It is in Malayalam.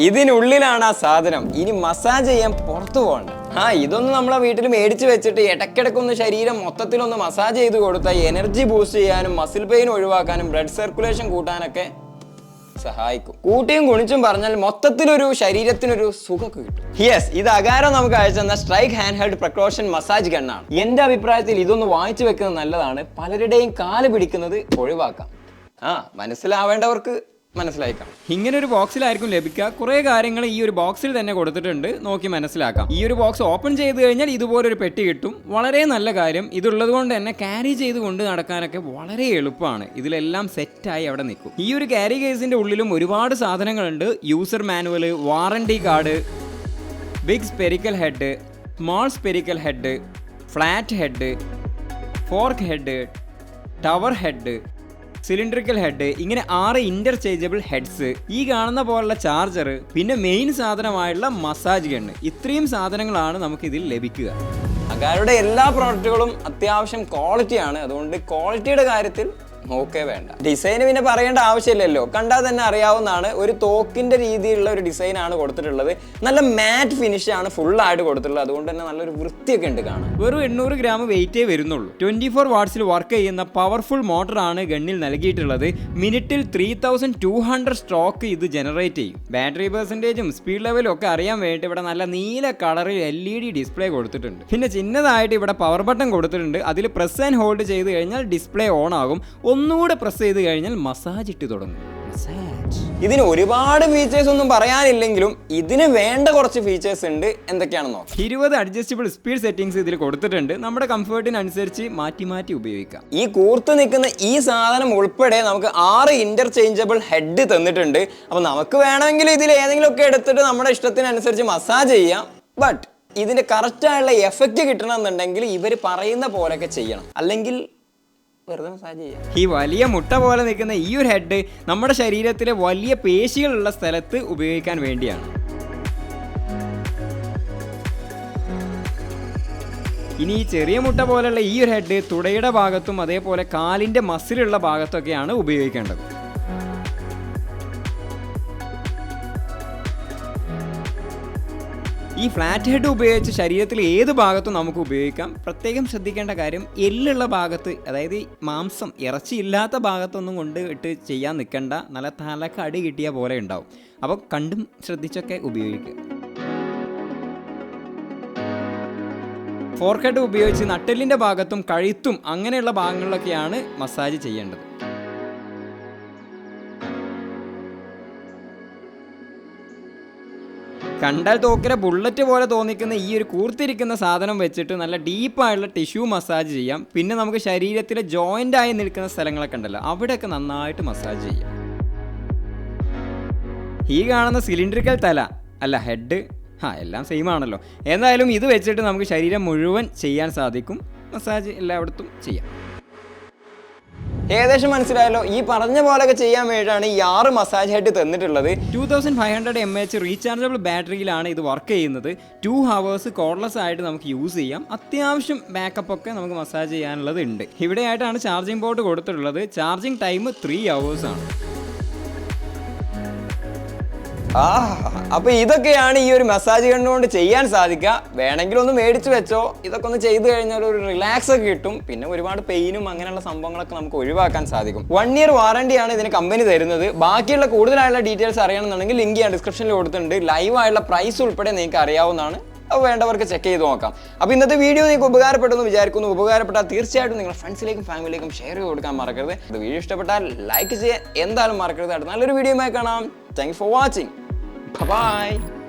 ഇതിനുള്ളിലാണ് ആ സാധനം. ഇനി മസാജ് ചെയ്യാൻ പുറത്തു പോകണ്ട. ഇതൊന്നും നമ്മളെ വീട്ടിൽ മേടിച്ച് വെച്ചിട്ട് ഇടയ്ക്കിടയ്ക്കൊന്ന് ശരീരം മൊത്തത്തിലൊന്ന് മസാജ് ചെയ്ത് കൊടുത്താൽ എനർജി ബൂസ്റ്റ് ചെയ്യാനും മസിൽ പെയിൻ ഒഴിവാക്കാനും ബ്ലഡ് സർക്കുലേഷൻ കൂട്ടാനൊക്കെ സഹായിക്കും. കൂട്ടിയും കുണിച്ചും പറഞ്ഞാൽ മൊത്തത്തിലൊരു ശരീരത്തിനൊരു സുഖമൊക്കെ കിട്ടും. യെസ്, ഇത് അഗാരോ നമുക്ക് അയച്ചെന്ന സ്ട്രൈക്ക് ഹാൻഡ് ഹെൽഡ് പ്രൊക്രോഷൻ മസാജ് ഗണ്ണാണ്. എന്റെ അഭിപ്രായത്തിൽ ഇതൊന്ന് വാങ്ങിച്ചു വെക്കുന്നത് നല്ലതാണ്. പലരുടെയും കാല് പിടിക്കുന്നത് ഒഴിവാക്കാം. മനസ്സിലാവേണ്ടവർക്ക് മനസ്സിലാക്കാം. ഇങ്ങനെ ഒരു ബോക്സിലായിരിക്കും ലഭിക്കുക. കുറേ കാര്യങ്ങൾ ഈ ഒരു ബോക്സിൽ തന്നെ കൊടുത്തിട്ടുണ്ട്, നോക്കി മനസ്സിലാക്കാം. ഈ ഒരു ബോക്സ് ഓപ്പൺ ചെയ്ത് കഴിഞ്ഞാൽ ഇതുപോലൊരു പെട്ടി കിട്ടും. വളരെ നല്ല കാര്യം. ഇതുള്ളത് കൊണ്ട് തന്നെ ക്യാരി ചെയ്ത് കൊണ്ട് നടക്കാനൊക്കെ വളരെ എളുപ്പമാണ്. ഇതിലെല്ലാം സെറ്റായി അവിടെ നിൽക്കും. ഈ ഒരു ക്യാരി കേസിന്റെ ഉള്ളിലും ഒരുപാട് സാധനങ്ങളുണ്ട്. User manual, warranty card, big spherical head, small spherical head, flat head, fork head, tower head, cylindrical head, ഇങ്ങനെ 6 ഇന്റർചേഞ്ചബിൾ ഹെഡ്സ്, ഈ കാണുന്ന പോലുള്ള ചാർജർ, പിന്നെ മെയിൻ സാധനമായുള്ള മസാജ് ഗണ്ണ്. ഇത്രയും സാധനങ്ങളാണ് നമുക്ക് ഇതിൽ ലഭിക്കുക. അഗാരോയുടെ എല്ലാ പ്രോഡക്റ്റുകളും അത്യാവശ്യം ക്വാളിറ്റിയാണ്. അതുകൊണ്ട് ക്വാളിറ്റിയുടെ കാര്യത്തിൽ നോക്കേ വേണ്ട. ഡിസൈന് പിന്നെ പറയേണ്ട ആവശ്യമില്ലല്ലോ, കണ്ടാൽ തന്നെ അറിയാവുന്നതാണ്. ഒരു തോക്കിന്റെ രീതിയിലുള്ള ഒരു ഡിസൈൻ ആണ് കൊടുത്തിട്ടുള്ളത്. നല്ല മാറ്റ് ഫിനിഷ് ആണ് ഫുള്ളായിട്ട് കൊടുത്തിട്ടുള്ളത്. അതുകൊണ്ട് തന്നെ നല്ലൊരു വൃത്തിയൊക്കെ ഉണ്ട് കാണാൻ. വെറും 800 ഗ്രാം വെയിറ്റേ വരുന്നുള്ളൂ. 24 വാട്ട്സിൽ വർക്ക് ചെയ്യുന്ന പവർഫുൾ മോട്ടറാണ് ഗണ്ണിൽ നൽകിയിട്ടുള്ളത്. മിനിറ്റിൽ 3200 സ്ട്രോക്ക് ഇത് ജനറേറ്റ് ചെയ്യും. ബാറ്ററി പെർസെൻറ്റേജും സ്പീഡ് ലെവലും ഒക്കെ അറിയാൻ വേണ്ടി ഇവിടെ നല്ല നീല കളറിൽ LED ഡിസ്പ്ലേ കൊടുത്തിട്ടുണ്ട്. പിന്നെ ചിന്നതായിട്ട് ഇവിടെ പവർ ബട്ടൺ കൊടുത്തിട്ടുണ്ട്. അതിൽ പ്രസ് ആൻഡ് ഹോൾഡ് ചെയ്ത് കഴിഞ്ഞാൽ ഡിസ്പ്ലേ ഓൺ ആകും. ഒന്നുകൂടെ പ്രസ് ചെയ്ത് കഴിഞ്ഞാൽ മസാജ് ഇട്ട് തുടങ്ങും. ഇതിന് ഒരുപാട് ഫീച്ചേഴ്സ് ഒന്നും പറയാനില്ലെങ്കിലും ഇതിന് വേണ്ട കുറച്ച് ഫീച്ചേഴ്സ് ഉണ്ട്. എന്തൊക്കെയാണെന്നോ? 20 അഡ്ജസ്റ്റബിൾ സ്പീഡ് സെറ്റിംഗ്സ് ഇതിൽ കൊടുത്തിട്ടുണ്ട്. നമ്മുടെ കംഫർട്ടിനനുസരിച്ച് മാറ്റി മാറ്റി ഉപയോഗിക്കാം. ഈ കൂർത്ത് നിൽക്കുന്ന ഈ സാധനം ഉൾപ്പെടെ നമുക്ക് 6 ഇന്റർചേഞ്ചബിൾ ഹെഡ് തന്നിട്ടുണ്ട്. അപ്പൊ നമുക്ക് വേണമെങ്കിൽ ഇതിൽ ഏതെങ്കിലും ഒക്കെ എടുത്തിട്ട് നമ്മുടെ ഇഷ്ടത്തിനനുസരിച്ച് മസാജ് ചെയ്യാം. ബട്ട് ഇതിന്റെ കറക്റ്റ് ആയുള്ള എഫക്റ്റ് കിട്ടണമെന്നുണ്ടെങ്കിൽ ഇവർ പറയുന്ന പോലെയൊക്കെ ചെയ്യണം. അല്ലെങ്കിൽ ഈ വലിയ മുട്ട പോലെ നിൽക്കുന്ന ഈ ഒരു ഹെഡ് നമ്മുടെ ശരീരത്തിലെ വലിയ പേശികളുള്ള സ്ഥലത്ത് ഉപയോഗിക്കാൻ വേണ്ടിയാണ്. ഇനി ഈ ചെറിയ മുട്ട പോലെയുള്ള ഈ ഒരു ഹെഡ് തുടയുടെ ഭാഗത്തും അതേപോലെ കാലിന്റെ മസിലുള്ള ഭാഗത്തൊക്കെയാണ് ഉപയോഗിക്കേണ്ടത്. ഈ ഫ്ലാറ്റ് ഹെഡ് ഉപയോഗിച്ച് ശരീരത്തിൽ ഏത് ഭാഗത്തും നമുക്ക് ഉപയോഗിക്കാം. പ്രത്യേകം ശ്രദ്ധിക്കേണ്ട കാര്യം, എല്ലുള്ള ഭാഗത്ത്, അതായത് മാംസം ഇറച്ചിയില്ലാത്ത ഭാഗത്തൊന്നും കൊണ്ട് ഇട്ട് ചെയ്യാൻ നിൽക്കണ്ട. നല്ല തലക്ക് അടി കിട്ടിയ പോലെ ഉണ്ടാവും. അപ്പോൾ കണ്ടും ശ്രദ്ധിച്ചൊക്കെ ഉപയോഗിക്കുക. ഫോർക്ക് ഹെഡ് ഉപയോഗിച്ച് നട്ടെല്ലിൻ്റെ ഭാഗത്തും കഴുത്തും അങ്ങനെയുള്ള ഭാഗങ്ങളിലൊക്കെയാണ് മസാജ് ചെയ്യേണ്ടത്. കണ്ടാൽ തോക്കിലെ ബുള്ളറ്റ് പോലെ തോന്നിക്കുന്ന ഈ ഒരു കൂർത്തിരിക്കുന്ന സാധനം വെച്ചിട്ട് നല്ല ഡീപ്പായുള്ള ടിഷ്യൂ മസാജ് ചെയ്യാം. പിന്നെ നമുക്ക് ശരീരത്തിലെ ജോയിൻ്റ് ആയി നിൽക്കുന്ന സ്ഥലങ്ങളൊക്കെ ഉണ്ടല്ലോ, അവിടെയൊക്കെ നന്നായിട്ട് മസാജ് ചെയ്യാം. ഈ കാണുന്ന സിലിണ്ടറിക്കൽ തല അല്ല ഹെഡ്, എല്ലാം സെയിം ആണല്ലോ. എന്തായാലും ഇത് വെച്ചിട്ട് നമുക്ക് ശരീരം മുഴുവൻ ചെയ്യാൻ സാധിക്കും. മസാജ് എല്ലായിടത്തും ചെയ്യാം. ഏകദേശം മനസ്സിലായല്ലോ. ഈ പറഞ്ഞ പോലെയൊക്കെ ചെയ്യാൻ വേണ്ടിയിട്ടാണ് ഈ 6 മസാജ് ഹെഡ് തന്നിട്ടുള്ളത്. 2500 mAh റീചാർജബിൾ ബാറ്ററിയിലാണ് ഇത് വർക്ക് ചെയ്യുന്നത്. 2 hours കോർഡ്ലെസ് ആയിട്ട് നമുക്ക് യൂസ് ചെയ്യാം. അത്യാവശ്യം ബാക്കപ്പ് ഒക്കെ നമുക്ക് മസാജ് ചെയ്യാനുള്ളത് ഉണ്ട്. ഇവിടെയായിട്ടാണ് ചാർജിങ് പോർട്ട് കൊടുത്തിട്ടുള്ളത്. ചാർജിങ് ടൈം 3 hours ആണ്. അപ്പൊ ഇതൊക്കെയാണ് ഈ ഒരു മസാജ് കണ്ടുകൊണ്ട് ചെയ്യാൻ സാധിക്കുക. വേണമെങ്കിൽ ഒന്ന് മേടിച്ചു വെച്ചോ. ഇതൊക്കെ ഒന്ന് ചെയ്ത് കഴിഞ്ഞാൽ ഒരു റിലാക്സ് ഒക്കെ കിട്ടും. പിന്നെ ഒരുപാട് പെയിനും അങ്ങനെയുള്ള സംഭവങ്ങളൊക്കെ നമുക്ക് ഒഴിവാക്കാൻ സാധിക്കും. 1 year വാറണ്ടിയാണ് ഇതിന് കമ്പനി തരുന്നത്. ബാക്കിയുള്ള കൂടുതലായുള്ള ഡീറ്റെയിൽസ് അറിയണമെന്നുണ്ടെങ്കിൽ ലിങ്ക് ഞാൻ ഡിസ്ക്രിപ്ഷനിൽ കൊടുത്തിട്ടുണ്ട്. ലൈവായുള്ള പ്രൈസ് ഉൾപ്പെടെ നിങ്ങൾക്ക് അറിയാവുന്നതാണ്. അപ്പോൾ വേണ്ടവർക്ക് ചെക്ക് ചെയ്ത് നോക്കാം. അപ്പോൾ ഇന്നത്തെ വീഡിയോ നിങ്ങൾക്ക് ഉപകാരപ്പെട്ടെന്ന് വിചാരിക്കുന്നു. ഉപകാരപ്പെട്ടാൽ തീർച്ചയായിട്ടും നിങ്ങളുടെ ഫ്രണ്ട്സിലേക്കും ഫാമിലിയിലേക്കും ഷെയർ ചെയ്ത് കൊടുക്കാൻ മറക്കരുത്. ഇത് വീഡിയോ ഇഷ്ടപ്പെട്ടാൽ ലൈക്ക് ചെയ്യാൻ എന്തായാലും മറക്കരുത്. നല്ലൊരു വീഡിയോയുമായി കാണാം. Thank you for watching. Bye-bye.